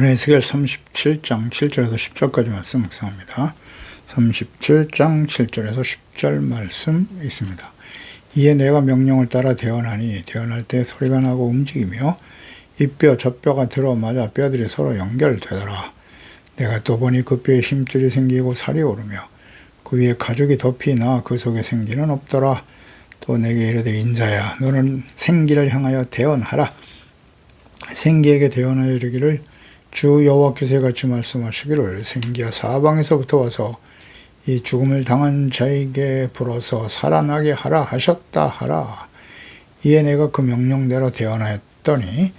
에스겔 37장 7절에서 10절까지 말씀 묵상합니다. 37장 7절에서 10절 말씀 있습니다. 이에 내가 명령을 따라 대언하니 대언할 때 소리가 나고 움직이며 이 뼈 저 뼈가 들어맞아 뼈들이 서로 연결되더라. 내가 또 보니 그 뼈에 힘줄이 생기고 살이 오르며 그 위에 가죽이 덮이 나 그 속에 생기는 없더라. 또 내게 이르되 인자야 너는 생기를 향하여 대언하라. 생기에게 대언하여 이르기를 주 여호와께서 이같이 말씀하시기를 생기가 사방에서부터 와서 이 죽음을 당한 자에게 불어서 살아나게 하라 하셨다 하라. 이에 내가 그 명령대로 대언하였더니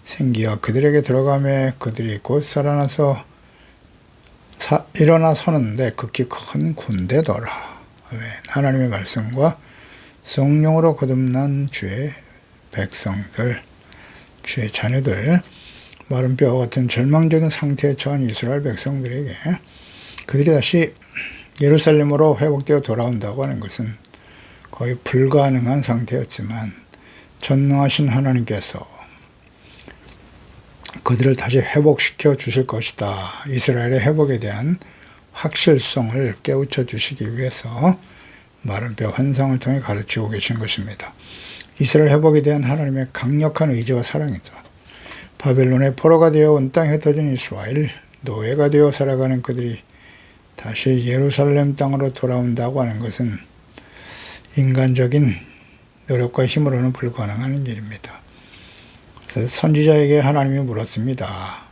생기가 그들에게 들어가매 그들이 곧 살아나서 일어나 서는데 극히 큰 군대더라. 아멘. 하나님의 말씀과 성령으로 거듭난 주의 백성들, 주의 자녀들, 마른 뼈와 같은 절망적인 상태에 처한 이스라엘 백성들에게 그들이 다시 예루살렘으로 회복되어 돌아온다고 하는 것은 거의 불가능한 상태였지만 전능하신 하나님께서 그들을 다시 회복시켜 주실 것이다. 이스라엘의 회복에 대한 확실성을 깨우쳐 주시기 위해서 마른 뼈 환상을 통해 가르치고 계신 것입니다. 이스라엘 회복에 대한 하나님의 강력한 의지와 사랑이죠. 바벨론의 포로가 되어 온 땅에 흩어진 이스라엘, 노예가 되어 살아가는 그들이 다시 예루살렘 땅으로 돌아온다고 하는 것은 인간적인 노력과 힘으로는 불가능한 일입니다. 그래서 선지자에게 하나님이 물었습니다.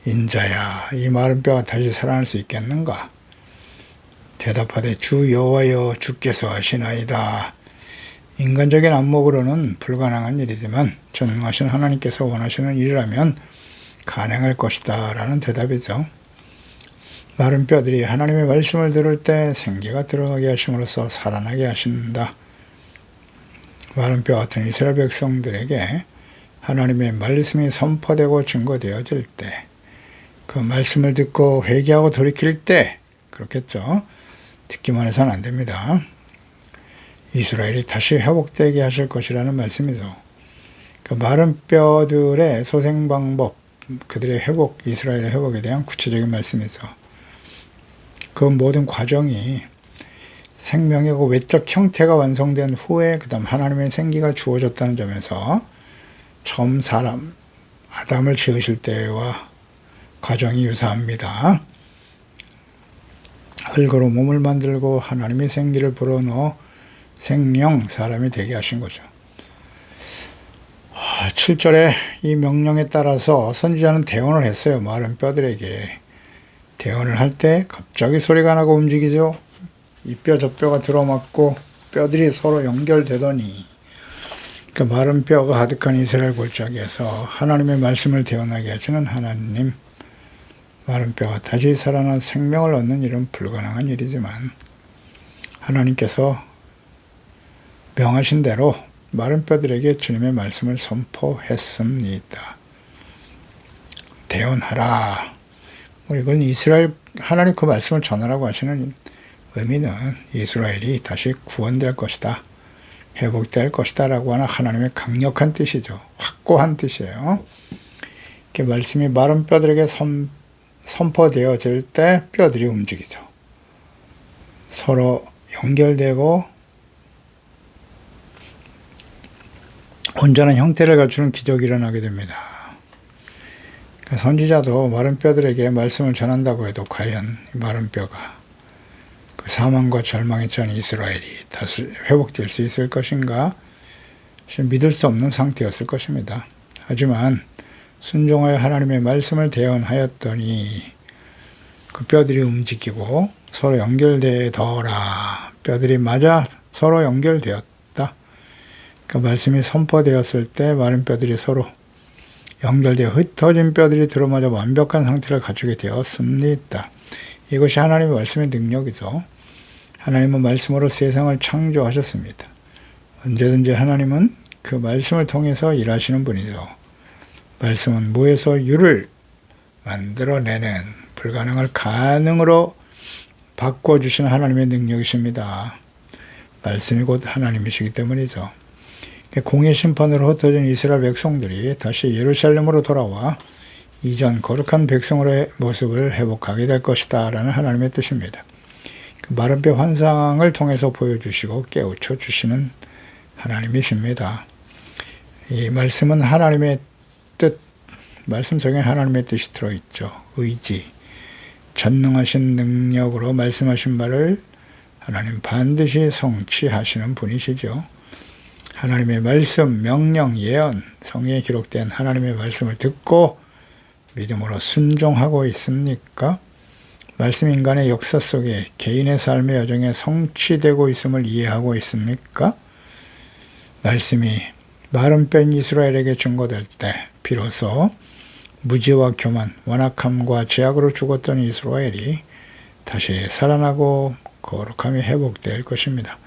인자야, 이 마른 뼈가 다시 살아날 수 있겠는가? 대답하되 주 여호와여 주께서 하시나이다. 인간적인 안목으로는 불가능한 일이지만 전능하신 하나님께서 원하시는 일이라면 가능할 것이다 라는 대답이죠. 마른 뼈들이 하나님의 말씀을 들을 때 생기가 들어가게 하심으로써 살아나게 하신다. 마른 뼈 같은 이스라엘 백성들에게 하나님의 말씀이 선포되고 증거되어질 때, 그 말씀을 듣고 회개하고 돌이킬 때, 그렇겠죠. 듣기만 해서는 안 됩니다. 이스라엘이 다시 회복되게 하실 것이라는 말씀이죠. 그 마른 뼈들의 소생 방법, 그들의 회복, 이스라엘의 회복에 대한 구체적인 말씀이죠. 그 모든 과정이 생명이고 외적 형태가 완성된 후에 그 다음 하나님의 생기가 주어졌다는 점에서 처음 사람, 아담을 지으실 때와 과정이 유사합니다. 흙으로 몸을 만들고 하나님의 생기를 불어넣어 생명 사람이 되게 하신 거죠. 7절에 이 명령에 따라서 선지자는 대언을 했어요. 마른 뼈들에게. 대언을 할 때 갑자기 소리가 나고 움직이죠. 이 뼈 저 뼈가 들어맞고 뼈들이 서로 연결되더니 그 마른 뼈가 가득한 이스라엘 골짜기에서 하나님의 말씀을 대언하게 하시는 하나님, 마른 뼈가 다시 살아나 생명을 얻는 일은 불가능한 일이지만 하나님께서 명하신 대로 마른 뼈들에게 주님의 말씀을 선포했습니다. 대언하라. 이건 이스라엘, 하나님 그 말씀을 전하라고 하시는 의미는 이스라엘이 다시 구원될 것이다, 회복될 것이다 라고 하는 하나님의 강력한 뜻이죠. 확고한 뜻이에요. 이렇게 말씀이 마른 뼈들에게 선포되어질 때 뼈들이 움직이죠. 서로 연결되고 온전한 형태를 갖추는 기적이 일어나게 됩니다. 선지자도 마른 뼈들에게 말씀을 전한다고 해도 과연 마른 뼈가 그 사망과 절망에 처한 이스라엘이 다시 회복될 수 있을 것인가? 믿을 수 없는 상태였을 것입니다. 하지만 순종하여 하나님의 말씀을 대언하였더니 그 뼈들이 움직이고 서로 연결되더라. 뼈들이 맞아 서로 연결되었다. 그 말씀이 선포되었을 때 마른 뼈들이 서로 연결되어 흩어진 뼈들이 들어맞아 완벽한 상태를 갖추게 되었습니다. 이것이 하나님의 말씀의 능력이죠. 하나님은 말씀으로 세상을 창조하셨습니다. 언제든지 하나님은 그 말씀을 통해서 일하시는 분이죠. 말씀은 무에서 유를 만들어내는 불가능을 가능으로 바꿔주시는 하나님의 능력이십니다. 말씀이 곧 하나님이시기 때문이죠. 공의 심판으로 흩어진 이스라엘 백성들이 다시 예루살렘으로 돌아와 이전 거룩한 백성으로의 모습을 회복하게 될 것이다 라는 하나님의 뜻입니다. 그 마른 뼈 환상을 통해서 보여주시고 깨우쳐 주시는 하나님이십니다. 이 말씀은 하나님의 뜻, 말씀 속에 하나님의 뜻이 들어있죠. 의지, 전능하신 능력으로 말씀하신 바를 하나님 반드시 성취하시는 분이시죠. 하나님의 말씀, 명령, 예언, 성경에 기록된 하나님의 말씀을 듣고 믿음으로 순종하고 있습니까? 말씀 인간의 역사 속에 개인의 삶의 여정에 성취되고 있음을 이해하고 있습니까? 말씀이 마른 뼈인 이스라엘에게 증거될 때 비로소 무지와 교만, 완악함과 죄악으로 죽었던 이스라엘이 다시 살아나고 거룩함이 회복될 것입니다.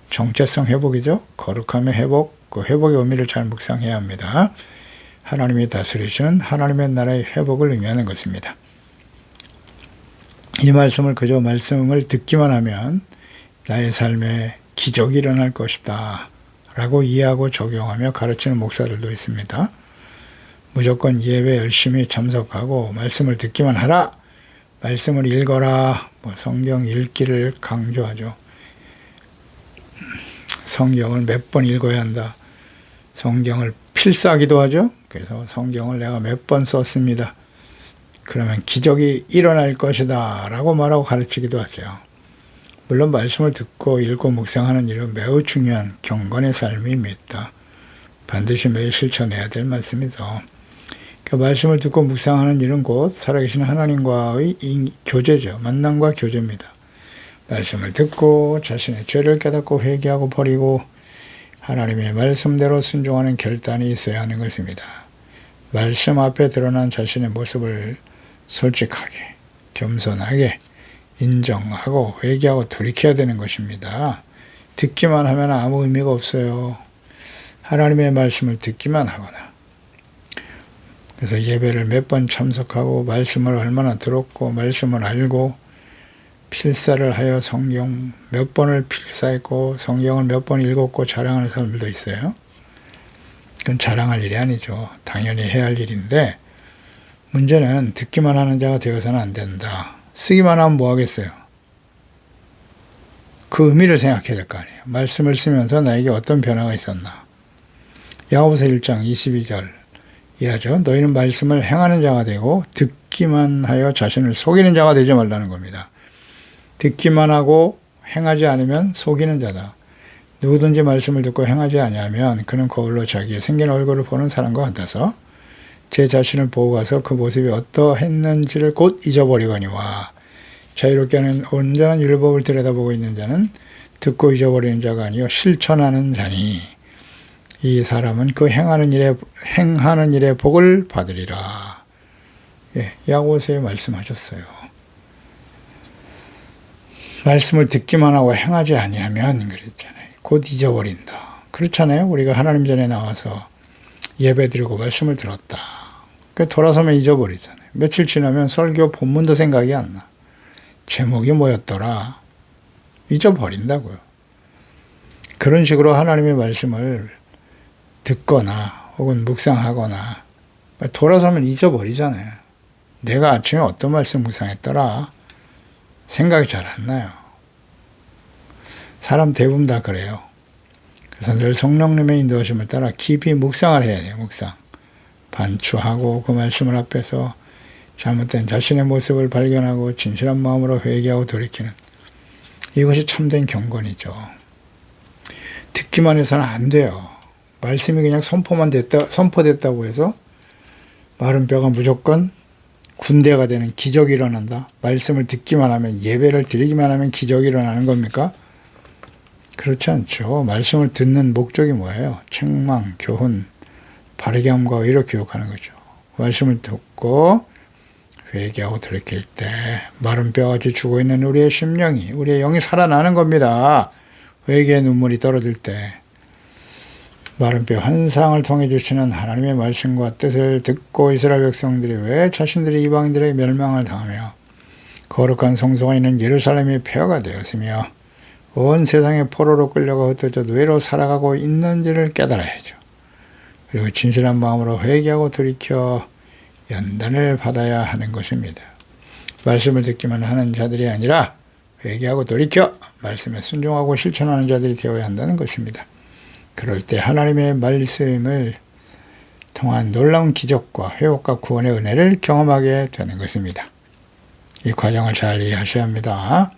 정체성 회복이죠. 거룩함의 회복, 그 회복의 의미를 잘 묵상해야 합니다. 하나님이 다스리시는 하나님의 나라의 회복을 의미하는 것입니다. 이 말씀을 그저 말씀을 듣기만 하면 나의 삶에 기적이 일어날 것이다 라고 이해하고 적용하며 가르치는 목사들도 있습니다. 무조건 예배 열심히 참석하고 말씀을 듣기만 하라, 말씀을 읽어라, 성경 읽기를 강조하죠. 성경을 몇 번 읽어야 한다. 성경을 필사기도 하죠. 그래서 성경을 내가 몇 번 썼습니다. 그러면 기적이 일어날 것이다 라고 말하고 가르치기도 하죠. 물론 말씀을 듣고 읽고 묵상하는 일은 매우 중요한 경건의 삶입니다. 반드시 매일 실천해야 될 말씀이죠. 그 말씀을 듣고 묵상하는 일은 곧 살아계신 하나님과의 교제죠. 만남과 교제입니다. 말씀을 듣고 자신의 죄를 깨닫고 회개하고 버리고 하나님의 말씀대로 순종하는 결단이 있어야 하는 것입니다. 말씀 앞에 드러난 자신의 모습을 솔직하게, 겸손하게 인정하고 회개하고 돌이켜야 되는 것입니다. 듣기만 하면 아무 의미가 없어요. 하나님의 말씀을 듣기만 하거나, 그래서 예배를 몇 번 참석하고 말씀을 얼마나 들었고 말씀을 알고 필사를 하여 성경 몇 번을 필사했고 성경을 몇 번 읽었고 자랑하는 사람들도 있어요. 그건 자랑할 일이 아니죠. 당연히 해야 할 일인데 문제는 듣기만 하는 자가 되어서는 안 된다. 쓰기만 하면 뭐 하겠어요? 그 의미를 생각해야 될 거 아니에요. 말씀을 쓰면서 나에게 어떤 변화가 있었나. 야고보서 1장 22절 이하죠. 너희는 말씀을 행하는 자가 되고 듣기만 하여 자신을 속이는 자가 되지 말라는 겁니다. 듣기만 하고 행하지 않으면 속이는 자다. 누구든지 말씀을 듣고 행하지 아니하면 그는 거울로 자기의 생긴 얼굴을 보는 사람과 같아서 제 자신을 보고 가서 그 모습이 어떠했는지를 곧 잊어버리거니와 자유롭게 하는 온전한 율법을 들여다보고 있는 자는 듣고 잊어버리는 자가 아니요 실천하는 자니 이 사람은 그 행하는 일의 복을 받으리라. 예, 야고보서에 말씀하셨어요. 말씀을 듣기만 하고 행하지 아니하면 그랬잖아요. 곧 잊어버린다. 그렇잖아요. 우리가 하나님 전에 나와서 예배드리고 말씀을 들었다. 돌아서면 잊어버리잖아요. 며칠 지나면 설교 본문도 생각이 안 나. 제목이 뭐였더라. 잊어버린다고요. 그런 식으로 하나님의 말씀을 듣거나 혹은 묵상하거나 돌아서면 잊어버리잖아요. 내가 아침에 어떤 말씀 묵상했더라. 생각이 잘 안 나요. 사람 대부분 다 그래요. 그래서 늘 성령님의 인도하심을 따라 깊이 묵상을 해야 돼요. 묵상. 반추하고 그 말씀을 앞에서 잘못된 자신의 모습을 발견하고 진실한 마음으로 회개하고 돌이키는 이것이 참된 경건이죠. 듣기만 해서는 안 돼요. 말씀이 그냥 선포됐다고 해서 마른 뼈가 무조건 군대가 되는 기적이 일어난다. 말씀을 듣기만 하면 예배를 드리기만 하면 기적이 일어나는 겁니까? 그렇지 않죠. 말씀을 듣는 목적이 뭐예요? 책망, 교훈, 바르게 함과 의로 교육하는 거죠. 말씀을 듣고 회개하고 돌이킬 때 마른 뼈같이 죽어있는 우리의 심령이, 우리의 영이 살아나는 겁니다. 회개의 눈물이 떨어질 때 마른 뼈 환상을 통해 주시는 하나님의 말씀과 뜻을 듣고 이스라엘 백성들이 왜 자신들이 이방인들의 멸망을 당하며 거룩한 성소가 있는 예루살렘이 폐허가 되었으며 온 세상의 포로로 끌려가 흩어져 노예로 살아가고 있는지를 깨달아야죠. 그리고 진실한 마음으로 회개하고 돌이켜 연단을 받아야 하는 것입니다. 말씀을 듣기만 하는 자들이 아니라 회개하고 돌이켜 말씀에 순종하고 실천하는 자들이 되어야 한다는 것입니다. 그럴 때 하나님의 말씀을 통한 놀라운 기적과 회복과 구원의 은혜를 경험하게 되는 것입니다. 이 과정을 잘 이해하셔야 합니다.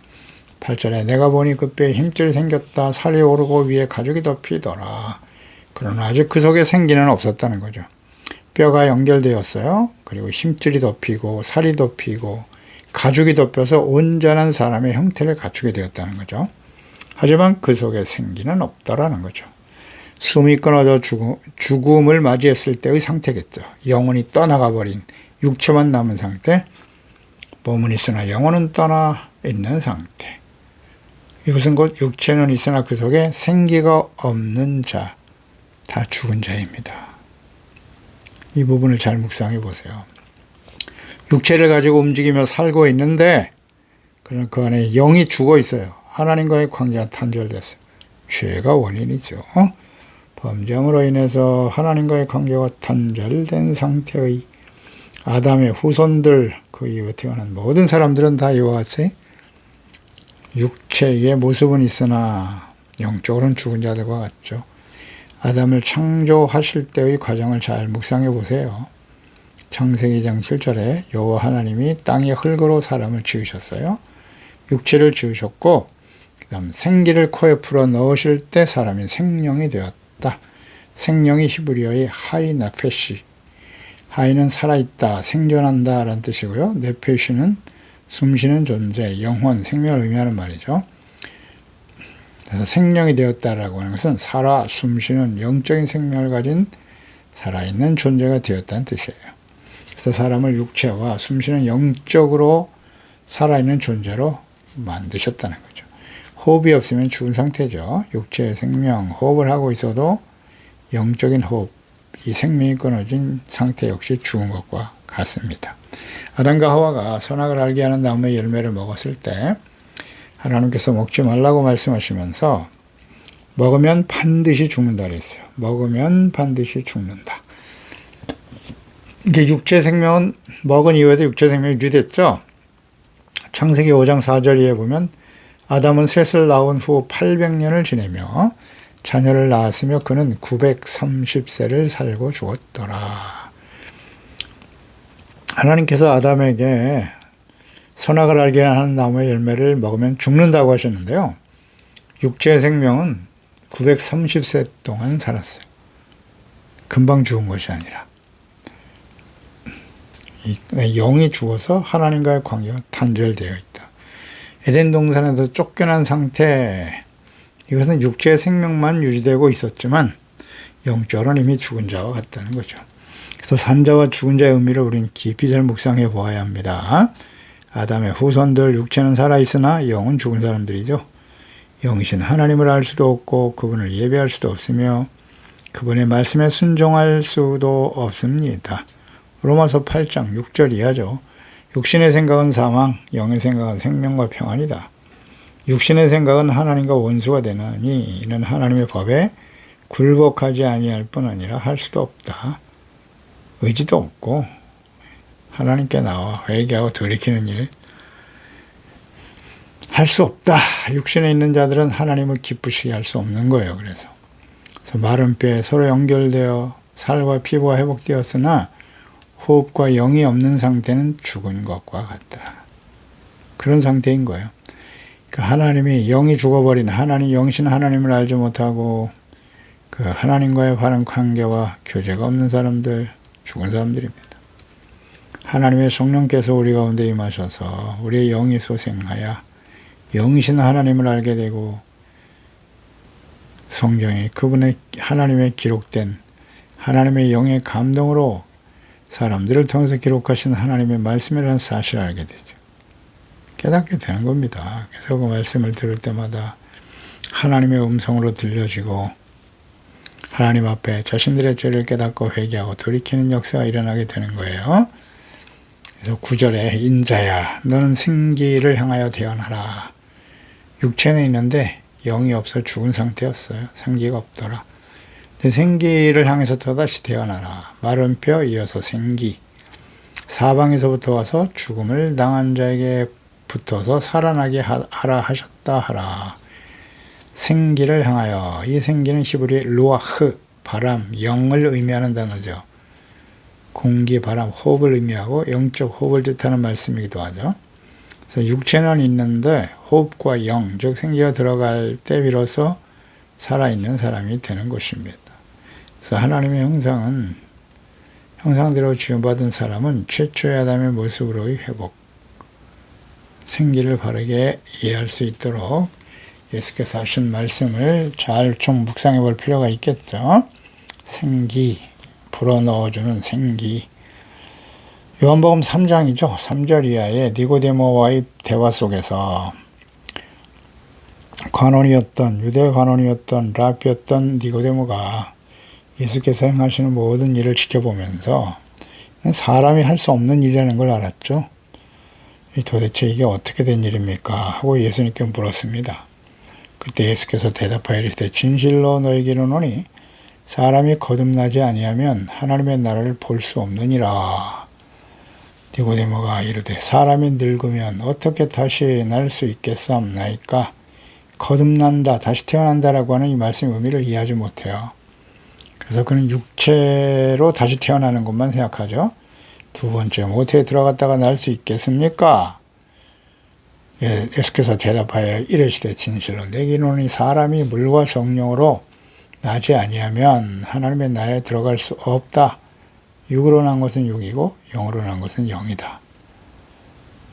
8절에 내가 보니 그 뼈에 힘줄이 생겼다. 살이 오르고 위에 가죽이 덮이더라. 그러나 아직 그 속에 생기는 없었다는 거죠. 뼈가 연결되었어요. 그리고 힘줄이 덮이고 살이 덮이고 가죽이 덮여서 온전한 사람의 형태를 갖추게 되었다는 거죠. 하지만 그 속에 생기는 없더라는 거죠. 숨이 끊어져 죽음을 맞이했을 때의 상태겠죠. 영혼이 떠나가 버린 육체만 남은 상태, 몸은 있으나 영혼은 떠나 있는 상태. 이것은 곧 육체는 있으나 그 속에 생기가 없는 자, 다 죽은 자입니다. 이 부분을 잘 묵상해 보세요. 육체를 가지고 움직이며 살고 있는데 그러나 그 안에 영이 죽어 있어요. 하나님과의 관계가 단절됐어요. 죄가 원인이죠. 범죄함으로 인해서 하나님과의 관계가 단절된 상태의 아담의 후손들, 그 이후에 태어난 모든 사람들은 다 이와 같이 육체의 모습은 있으나 영적으로는 죽은 자들과 같죠. 아담을 창조하실 때의 과정을 잘 묵상해 보세요. 창세기 2장 7절에 여호와 하나님이 땅의 흙으로 사람을 지으셨어요. 육체를 지으셨고 그 다음 생기를 코에 풀어 넣으실 때 사람이 생명이 되었다. 생명이 히브리어의 하이 나페시. 하이는 살아있다, 생존한다 라는 뜻이고요. 네페시는 숨쉬는 존재, 영혼, 생명을 의미하는 말이죠. 그래서 생명이 되었다라고 하는 것은 살아 숨쉬는 영적인 생명을 가진 살아있는 존재가 되었다는 뜻이에요. 그래서 사람을 육체와 숨쉬는 영적으로 살아있는 존재로 만드셨다는 거죠. 호흡이 없으면 죽은 상태죠. 육체의 생명, 호흡을 하고 있어도 영적인 호흡, 이 생명이 끊어진 상태 역시 죽은 것과 같습니다. 아담과 하와가 선악을 알게 하는 나무의 열매를 먹었을 때 하나님께서 먹지 말라고 말씀하시면서 먹으면 반드시 죽는다 그랬어요. 먹으면 반드시 죽는다. 이게 육체 생명은 먹은 이후에도 육체 생명이 유지됐죠. 창세기 5장 4절에 보면 아담은 셋을 낳은 후 800년을 지내며 자녀를 낳았으며 그는 930세를 살고 죽었더라. 하나님께서 아담에게 선악을 알게 하는 나무의 열매를 먹으면 죽는다고 하셨는데요. 육체의 생명은 930세 동안 살았어요. 금방 죽은 것이 아니라. 영이 죽어서 하나님과의 관계가 단절되어 있다. 에덴 동산에서 쫓겨난 상태, 이것은 육체의 생명만 유지되고 있었지만 영적으로는 이미 죽은 자와 같다는 거죠. 그래서 산자와 죽은 자의 의미를 우리는 깊이 잘 묵상해 보아야 합니다. 아담의 후손들, 육체는 살아있으나 영은 죽은 사람들이죠. 영이신 하나님을 알 수도 없고 그분을 예배할 수도 없으며 그분의 말씀에 순종할 수도 없습니다. 로마서 8장 6절 이하죠. 육신의 생각은 사망, 영의 생각은 생명과 평안이다. 육신의 생각은 하나님과 원수가 되나니 이는 하나님의 법에 굴복하지 아니할 뿐 아니라 할 수도 없다. 의지도 없고 하나님께 나와 회개하고 돌이키는 일 할 수 없다. 육신에 있는 자들은 하나님을 기쁘시게 할 수 없는 거예요. 그래서 마른 뼈에 서로 연결되어 살과 피부가 회복되었으나 호흡과 영이 없는 상태는 죽은 것과 같다. 그런 상태인 거예요. 그 하나님이 영이 죽어버린 하나님, 영신 하나님을 알지 못하고 그 하나님과의 바른 관계와 교제가 없는 사람들, 죽은 사람들입니다. 하나님의 성령께서 우리 가운데 임하셔서 우리의 영이 소생하여 영이신 하나님을 알게 되고 성경에 그분의 하나님의 기록된 하나님의 영의 감동으로 사람들을 통해서 기록하신 하나님의 말씀이라는 사실을 알게 되죠. 깨닫게 되는 겁니다. 그래서 그 말씀을 들을 때마다 하나님의 음성으로 들려지고 하나님 앞에 자신들의 죄를 깨닫고 회개하고 돌이키는 역사가 일어나게 되는 거예요. 그래서 9절에 인자야 너는 생기를 향하여 태어나라. 육체는 있는데 영이 없어 죽은 상태였어요. 생기가 없더라. 근데 생기를 향해서 또다시 태어나라. 마른 뼈 이어서 생기. 사방에서부터 와서 죽음을 당한 자에게 붙어서 살아나게 하라 하셨다 하라. 생기를 향하여. 이 생기는 히브리 루아흐, 바람, 영을 의미하는 단어죠. 공기, 바람, 호흡을 의미하고 영적 호흡을 뜻하는 말씀이기도 하죠. 그래서 육체는 있는데 호흡과 영, 즉 생기가 들어갈 때 비로소 살아있는 사람이 되는 것입니다. 그래서 하나님의 형상대로 지음받은 사람은 최초의 아담의 모습으로의 회복, 생기를 바르게 이해할 수 있도록 예수께서 하신 말씀을 잘 좀 묵상해 볼 필요가 있겠죠. 생기, 불어넣어주는 생기. 요한복음 3장이죠. 3절 이하의 니고데모와의 대화 속에서 유대 관원이었던 라비였던 니고데모가 예수께서 행하시는 모든 일을 지켜보면서 사람이 할 수 없는 일이라는 걸 알았죠. 도대체 이게 어떻게 된 일입니까? 하고 예수님께 물었습니다. 그때 예수께서 대답하여 이르시되 진실로 너희에게 이르노니 사람이 거듭나지 아니하면 하나님의 나라를 볼 수 없느니라. 니고데모가 이르되 사람이 늙으면 어떻게 다시 날 수 있겠사옵나이까? 거듭난다, 다시 태어난다라고 하는 이 말씀의 의미를 이해하지 못해요. 그래서 그는 육체로 다시 태어나는 것만 생각하죠. 두 번째, 모태에 들어갔다가 날 수 있겠습니까? 예수께서 대답하여 이르시되 진실로 내게 이르노니 사람이 물과 성령으로 나지 아니하면 하나님의 나라에 들어갈 수 없다. 육으로 난 것은 육이고 영으로 난 것은 영이다.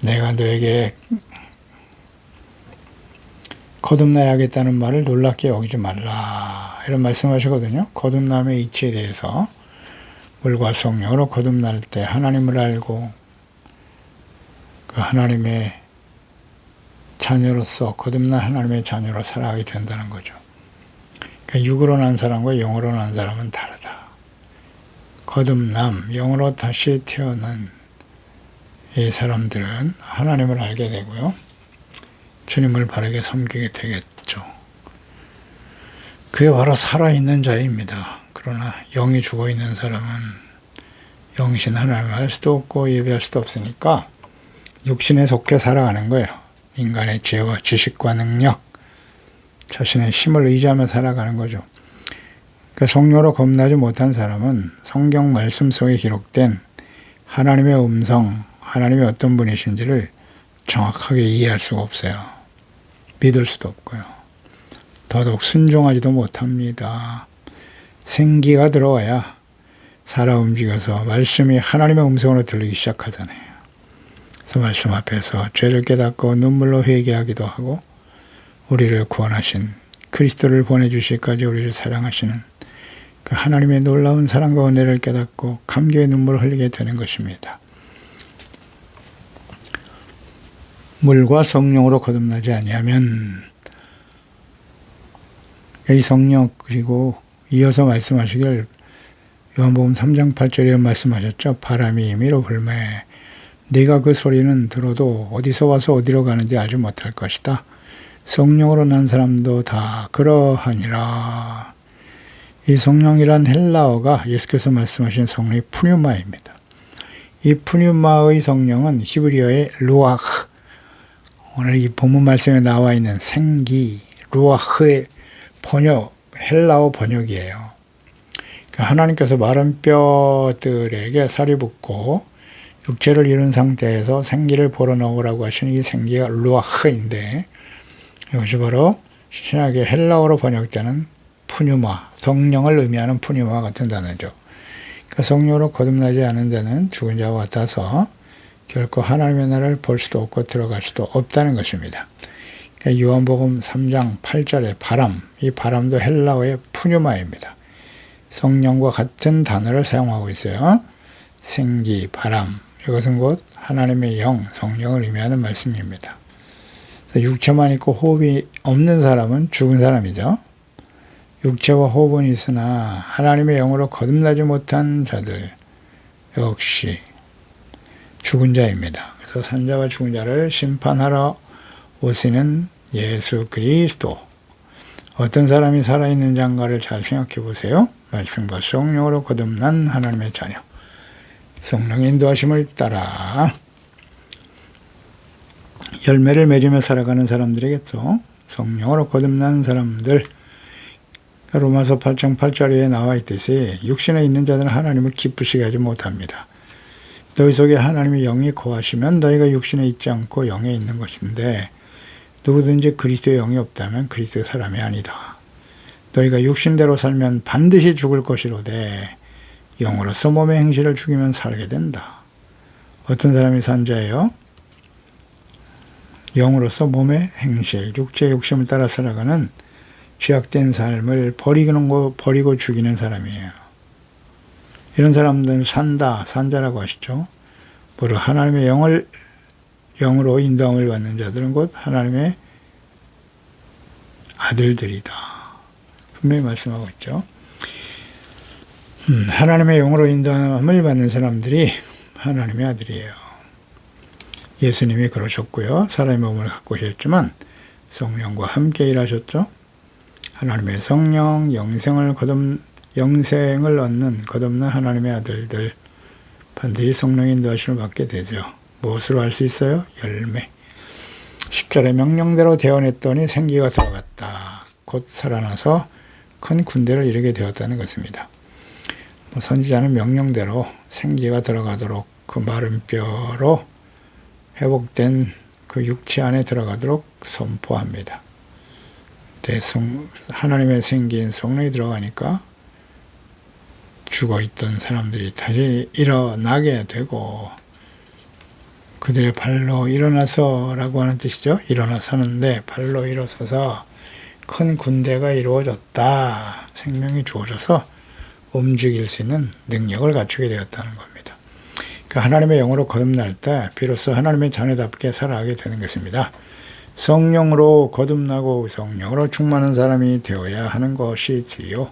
내가 너에게 거듭나야겠다는 말을 놀랍게 여기지 말라. 이런 말씀하시거든요. 거듭남의 이치에 대해서 물과 성령으로 거듭날 때 하나님을 알고 그 하나님의 자녀로서 거듭난 하나님의 자녀로 살아가게 된다는 거죠. 그러니까 육으로 난 사람과 영으로 난 사람은 다르다. 거듭남, 영으로 다시 태어난 이 사람들은 하나님을 알게 되고요. 주님을 바르게 섬기게 되겠죠. 그게 바로 살아있는 자입니다. 그러나 영이 죽어있는 사람은 영이신 하나님을 알 수도 없고 예배할 수도 없으니까 육신에 속해 살아가는 거예요. 인간의 지혜와 지식과 능력, 자신의 힘을 의지하며 살아가는 거죠. 그러니까 성령으로 거듭나지 못한 사람은 성경 말씀 속에 기록된 하나님의 음성, 하나님의 어떤 분이신지를 정확하게 이해할 수가 없어요. 믿을 수도 없고요. 더더욱 순종하지도 못합니다. 생기가 들어와야 살아 움직여서 말씀이 하나님의 음성으로 들리기 시작하잖아요. 그래서 말씀 앞에서 죄를 깨닫고 눈물로 회개하기도 하고 우리를 구원하신 그리스도를 보내주실까지 우리를 사랑하시는 그 하나님의 놀라운 사랑과 은혜를 깨닫고 감격의 눈물을 흘리게 되는 것입니다. 물과 성령으로 거듭나지 아니하면 이 성령 그리고 이어서 말씀하시길 요한복음 3장 8절에 말씀하셨죠. 바람이 임의로 불매 네가 그 소리는 들어도 어디서 와서 어디로 가는지 알지 못할 것이다. 성령으로 난 사람도 다 그러하니라. 이 성령이란 헬라어가 예수께서 말씀하신 성령이 푸뉴마입니다. 이 푸뉴마의 성령은 히브리어의 루아흐, 오늘 이 본문 말씀에 나와 있는 생기, 루아흐의 번역, 헬라어 번역이에요. 그러니까 하나님께서 마른 뼈들에게 살이 붙고 육체를 이룬 상태에서 생기를 불어넣으라고 하시는 이 생기가 루아흐인데 이것이 바로 신약의 헬라어로 번역되는 푸뉴마, 성령을 의미하는 푸뉴마 같은 단어죠. 그러니까 성령으로 거듭나지 않은 자는 죽은 자와 같아서 결코 하나님의 나라를 볼 수도 없고 들어갈 수도 없다는 것입니다. 그러니까 요한복음 3장 8절의 바람, 이 바람도 헬라어의 푸뉴마입니다. 성령과 같은 단어를 사용하고 있어요. 생기, 바람, 이것은 곧 하나님의 영, 성령을 의미하는 말씀입니다. 육체만 있고 호흡이 없는 사람은 죽은 사람이죠. 육체와 호흡은 있으나 하나님의 영으로 거듭나지 못한 자들 역시 죽은 자입니다. 그래서 산자와 죽은 자를 심판하러 오시는 예수 그리스도. 어떤 사람이 살아있는 자인가를 잘 생각해 보세요. 말씀과 성령으로 거듭난 하나님의 자녀. 성령의 인도하심을 따라 열매를 맺으며 살아가는 사람들이겠죠. 성령으로 거듭난 사람들. 로마서 8장 8절에 나와 있듯이 육신에 있는 자들은 하나님을 기쁘시게 하지 못합니다. 너희 속에 하나님의 영이 거하시면 너희가 육신에 있지 않고 영에 있는 것인데 누구든지 그리스도의 영이 없다면 그리스도의 사람이 아니다. 너희가 육신대로 살면 반드시 죽을 것이로되 영으로서 몸의 행실을 죽이면 살게 된다. 어떤 사람이 산 자예요? 영으로서 몸의 행실, 육체의 욕심을 따라 살아가는 죄악된 삶을 버리고 죽이는 사람이에요. 이런 사람들은 산자라고 하시죠. 바로 하나님의 영으로 인도함을 받는 자들은 곧 하나님의 아들들이다. 분명히 말씀하고 있죠. 하나님의 영으로 인도함을 받는 사람들이 하나님의 아들이에요. 예수님이 그러셨고요. 사람의 몸을 갖고 오셨지만 성령과 함께 일하셨죠. 하나님의 성령, 영생을 얻는 거듭난 하나님의 아들들 반드시 성령의 인도하심을 받게 되죠. 무엇으로 알 수 있어요? 열매. 10절의 명령대로 대언했더니 생기가 들어갔다. 곧 살아나서 큰 군대를 이루게 되었다는 것입니다. 선지자는 명령대로 생기가 들어가도록 그 마른 뼈로 회복된 그 육체 안에 들어가도록 선포합니다. 하나님의 생긴 성령이 들어가니까 죽어있던 사람들이 다시 일어나게 되고 그들의 발로 일어나서라고 하는 뜻이죠. 일어나서는데 발로 일어서서 큰 군대가 이루어졌다. 생명이 주어져서 움직일 수 있는 능력을 갖추게 되었다는 겁니다. 그러니까 하나님의 영으로 거듭날 때 비로소 하나님의 자녀답게 살아가게 되는 것입니다. 성령으로 거듭나고 성령으로 충만한 사람이 되어야 하는 것이지요.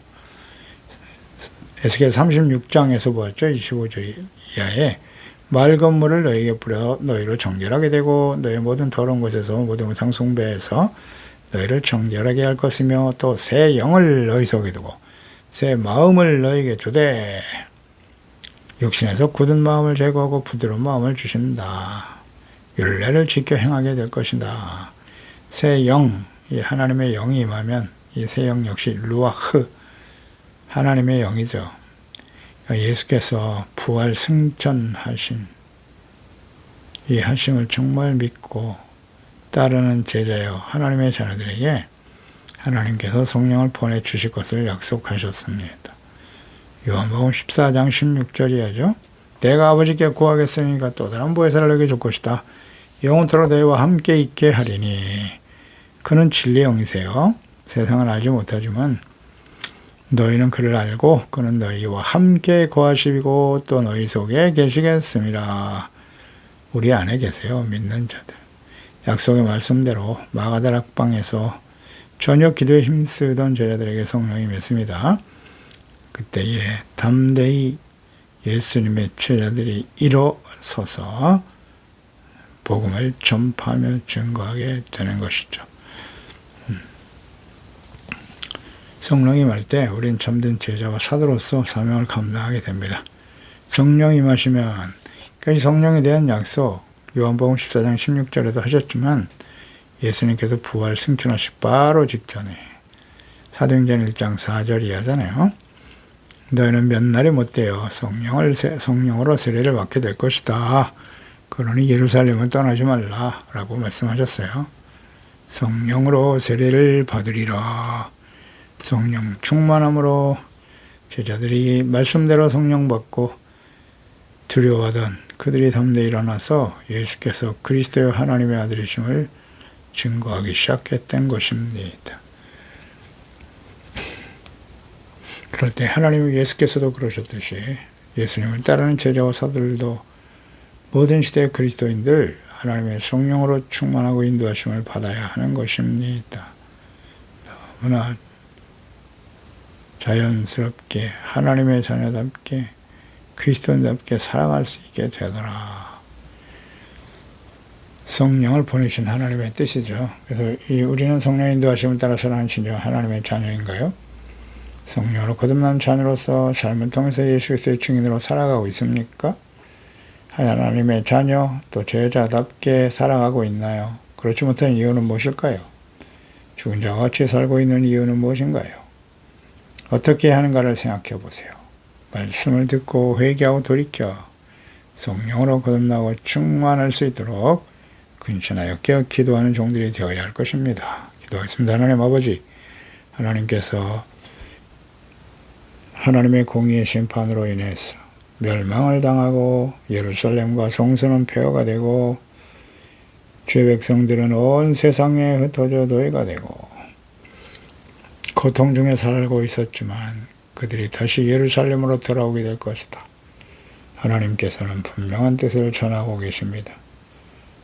에스겔 36장에서 보았죠. 25절 이하에 맑은 물을 너희에게 뿌려 너희를 정결하게 되고 너희 모든 더러운 곳에서 모든 우상 숭배에서 너희를 정결하게 할 것이며 또 새 영을 너희 속에 두고 새 마음을 너희에게 주되 육신에서 굳은 마음을 제거하고 부드러운 마음을 주신다. 율례를 지켜 행하게 될 것이다. 새 영, 이 하나님의 영이 임하면 이 새 영 역시 루아흐, 하나님의 영이죠. 예수께서 부활 승천하신 이 하심을 정말 믿고 따르는 제자여 하나님의 자녀들에게 하나님께서 성령을 보내주실 것을 약속하셨습니다. 요한복음 14장 16절이야죠. 내가 아버지께 구하겠으니까 또 다른 보혜사를 너에게 줄 것이다. 영원토록 너희와 함께 있게 하리니 그는 진리의 영이세요. 세상은 알지 못하지만 너희는 그를 알고 그는 너희와 함께 거하시고 또 너희 속에 계시겠습니다. 우리 안에 계세요. 믿는 자들. 약속의 말씀대로 마가다락방에서 저녁 기도에 힘쓰던 제자들에게 성령이 임했습니다. 그때에 담대히 예수님의 제자들이 일어서서 복음을 전파하며 증거하게 되는 것이죠. 성령이 임할 때 우린 참된 제자와 사도로서 사명을 감당하게 됩니다. 성령이 임하시면 이 성령에 대한 약속 요한복음 14장 16절에도 하셨지만 예수님께서 부활 승천하시 바로 직전에 사도행전 1장 4절이 하잖아요. 너희는 몇 날이 못되어 성령으로 세례를 받게 될 것이다. 그러니 예루살렘을 떠나지 말라 라고 말씀하셨어요. 성령으로 세례를 받으리라. 성령 충만함으로 제자들이 말씀대로 성령 받고 두려워하던 그들이 담대히 일어나서 예수께서 그리스도의 하나님의 아들이심을 증거하기 시작했던 것입니다. 그럴 때 하나님 예수께서도 그러셨듯이 예수님을 따르는 제자와 사도들도 모든 시대의 그리스도인들 하나님의 성령으로 충만하고 인도하심을 받아야 하는 것입니다. 너무나 자연스럽게 하나님의 자녀답게 그리스도인답게 살아갈 수 있게 되더라. 성령을 보내신 하나님의 뜻이죠. 그래서 우리는 성령의 인도하심을 따라 살아가는 진정 하나님의 자녀인가요? 성령으로 거듭난 자녀로서 삶을 통해서 예수 그리스도의 증인으로 살아가고 있습니까? 하나님의 자녀 또 제자답게 살아가고 있나요? 그렇지 못한 이유는 무엇일까요? 죽은 자와 같이 살고 있는 이유는 무엇인가요? 어떻게 하는가를 생각해 보세요. 말씀을 듣고 회개하고 돌이켜 성령으로 거듭나고 충만할 수 있도록 근신하여 깨어 기도하는 종들이 되어야 할 것입니다. 기도하겠습니다. 하나님 아버지, 하나님께서 하나님의 공의의 심판으로 인해서 멸망을 당하고 예루살렘과 성소는 폐허가 되고 죄 백성들은 온 세상에 흩어져 노예가 되고 고통 중에 살고 있었지만 그들이 다시 예루살렘으로 돌아오게 될 것이다. 하나님께서는 분명한 뜻을 전하고 계십니다.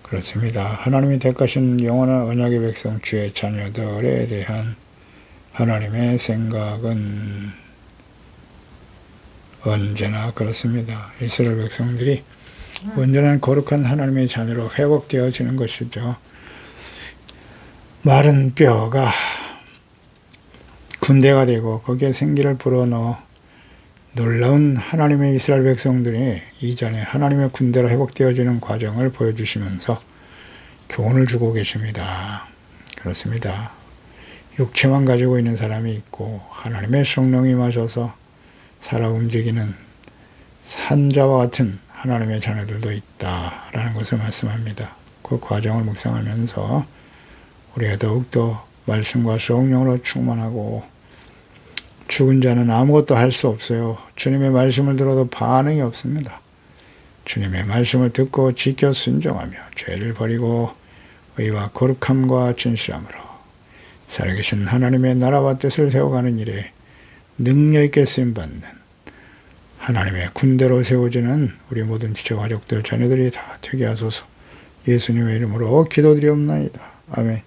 그렇습니다. 하나님이 택하신 영원한 언약의 백성 주의 자녀들에 대한 하나님의 생각은 언제나 그렇습니다. 이스라엘 백성들이 온전한 거룩한 하나님의 자녀로 회복되어지는 것이죠. 마른 뼈가 군대가 되고 거기에 생기를 불어넣어 놀라운 하나님의 이스라엘 백성들이 이전에 하나님의 군대로 회복되어지는 과정을 보여주시면서 교훈을 주고 계십니다. 그렇습니다. 육체만 가지고 있는 사람이 있고 하나님의 성령이 마셔서 살아 움직이는 산자와 같은 하나님의 자녀들도 있다라는 것을 말씀합니다. 그 과정을 묵상하면서 우리가 더욱더 말씀과 성령으로 충만하고 죽은 자는 아무것도 할 수 없어요. 주님의 말씀을 들어도 반응이 없습니다. 주님의 말씀을 듣고 지켜 순종하며 죄를 버리고 의와 거룩함과 진실함으로 살아계신 하나님의 나라와 뜻을 세워가는 일에 능력 있게 쓰임받는 하나님의 군대로 세워지는 우리 모든 지체 가족들 자녀들이 다 되게 하소서. 예수님의 이름으로 기도드리옵나이다. 아멘.